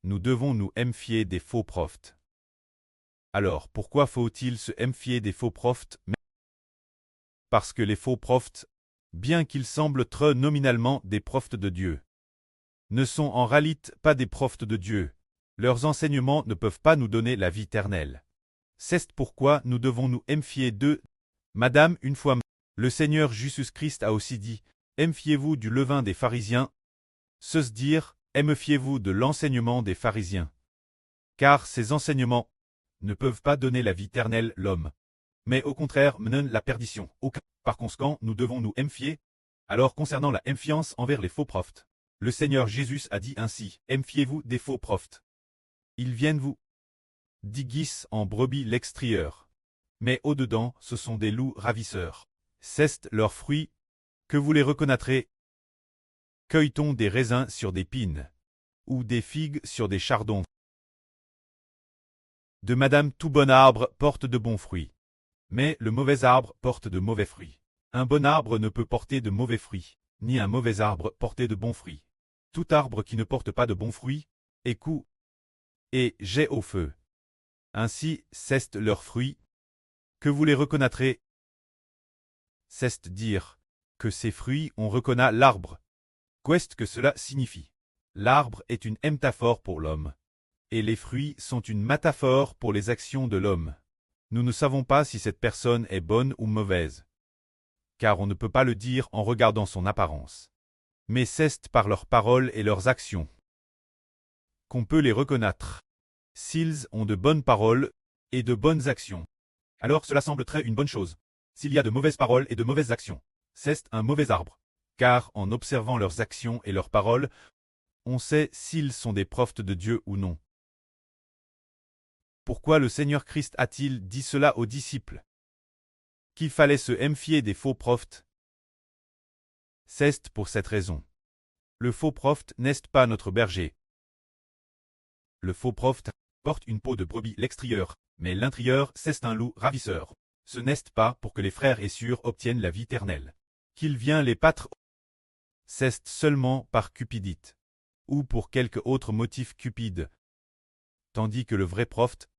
nous devons nous méfier des faux prophètes. Alors, pourquoi faut-il se méfier des faux prophètes? Parce que les faux prophètes, bien qu'ils semblent être nominalement des prophètes de Dieu, ne sont en réalité pas des prophètes de Dieu. Leurs enseignements ne peuvent pas nous donner la vie éternelle. C'est pourquoi nous devons nous méfier d'eux. Madame, une fois, le Seigneur Jésus-Christ a aussi dit, « Méfiez-vous du levain des pharisiens », se dire, « Méfiez-vous de l'enseignement des pharisiens ». Car ces enseignements ne peuvent pas donner la vie éternelle l'homme, mais au contraire mènent la perdition. Par conséquent, nous devons nous méfier. Alors concernant la méfiance envers les faux prophètes, le Seigneur Jésus a dit ainsi, « Méfiez-vous des faux prophètes. Ils viennent vous déguisent en brebis l'extérieur, mais au-dedans ce sont des loups ravisseurs. C'est leurs fruits que vous les reconnaîtrez. Cueille-t-on des raisins sur des pines, ou des figues sur des chardons? De Madame, tout bon arbre porte de bons fruits, mais le mauvais arbre porte de mauvais fruits. Un bon arbre ne peut porter de mauvais fruits, ni un mauvais arbre porter de bons fruits. Tout arbre qui ne porte pas de bons fruits est coupé et jeté au feu. Ainsi, c'est leurs fruits que vous les reconnaîtrez. C'est dire que ces fruits on reconnaît l'arbre. Qu'est-ce que cela signifie? L'arbre est une métaphore pour l'homme, et les fruits sont une métaphore pour les actions de l'homme. Nous ne savons pas si cette personne est bonne ou mauvaise, car on ne peut pas le dire en regardant son apparence. Mais c'est par leurs paroles et leurs actions qu'on peut les reconnaître. S'ils ont de bonnes paroles et de bonnes actions, alors cela semble très une bonne chose. S'il y a de mauvaises paroles et de mauvaises actions, c'est un mauvais arbre. Car en observant leurs actions et leurs paroles, on sait s'ils sont des prophètes de Dieu ou non. Pourquoi le Seigneur Christ a-t-il dit cela aux disciples? Qu'il fallait se méfier des faux prophètes? C'est pour cette raison. Le faux prophète n'est pas notre berger. Le faux prophète porte une peau de brebis l'extérieur, mais l'intérieur c'est un loup ravisseur. Ce n'est pas pour que les frères et sœurs obtiennent la vie éternelle qu'il vient les battre. C'est seulement par cupidité, ou pour quelque autre motif cupide. Tandis que le vrai prophète,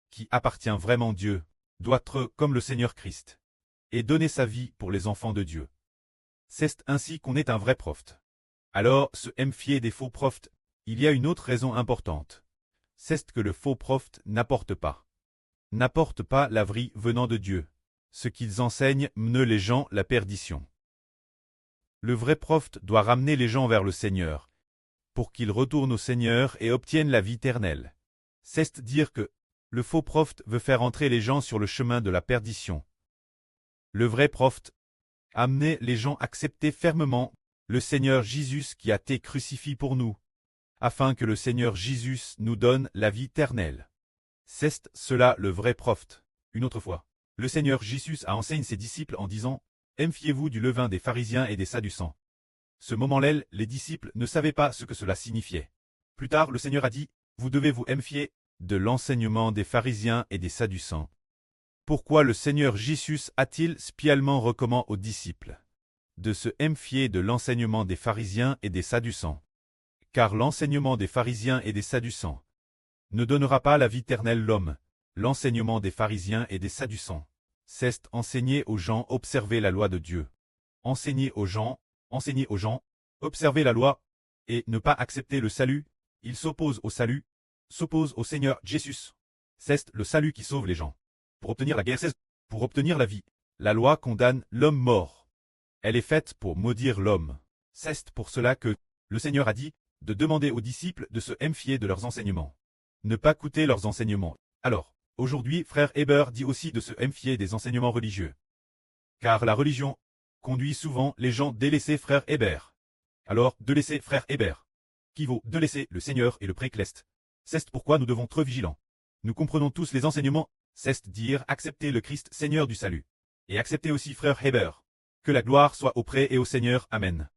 qui appartient vraiment à Dieu, doit être comme le Seigneur Christ, et donner sa vie pour les enfants de Dieu. C'est ainsi qu'on est un vrai prophète. Alors, se méfier des faux prophètes, il y a une autre raison importante. C'est que le faux prophète n'apporte pas la vie venant de Dieu. Ce qu'ils enseignent mène les gens la perdition. Le vrai prophète doit ramener les gens vers le Seigneur, pour qu'ils retournent au Seigneur et obtiennent la vie éternelle. C'est dire que le faux prophète veut faire entrer les gens sur le chemin de la perdition. Le vrai prophète amener les gens à accepter fermement le Seigneur Jésus qui a été crucifié pour nous, afin que le Seigneur Jésus nous donne la vie éternelle. C'est cela le vrai prophète. Une autre fois, le Seigneur Jésus a enseigné ses disciples en disant « Méfiez-vous du levain des pharisiens et des sadducéens ». Ce moment-là, les disciples ne savaient pas ce que cela signifiait. Plus tard, le Seigneur a dit « Vous devez vous méfier de l'enseignement des pharisiens et des sadducéens ». Pourquoi le Seigneur Jésus a-t-il spécialement recommandé aux disciples de se méfier de l'enseignement des pharisiens et des sadducéens? Car l'enseignement des pharisiens et des sadducéens ne donnera pas la vie éternelle l'homme. L'enseignement des pharisiens et des sadducéens, c'est enseigner aux gens observer la loi de Dieu. Enseigner aux gens, observer la loi, et ne pas accepter le salut. Il s'oppose au salut, s'oppose au Seigneur Jésus. C'est le salut qui sauve les gens. Pour obtenir la guerre, c'est pour obtenir la vie. La loi condamne l'homme mort. Elle est faite pour maudire l'homme. C'est pour cela que le Seigneur a dit de demander aux disciples de se méfier de leurs enseignements. Ne pas écouter leurs enseignements. Alors, aujourd'hui, frère Hébert dit aussi de se méfier des enseignements religieux. Car la religion conduit souvent les gens délaisser frère Hébert. Alors, de laisser frère Hébert, qui vaut de laisser le Seigneur et le précleste. C'est pourquoi nous devons être vigilants. Nous comprenons tous les enseignements, c'est dire accepter le Christ Seigneur du salut. Et accepter aussi frère Hébert. Que la gloire soit auprès et au Seigneur. Amen.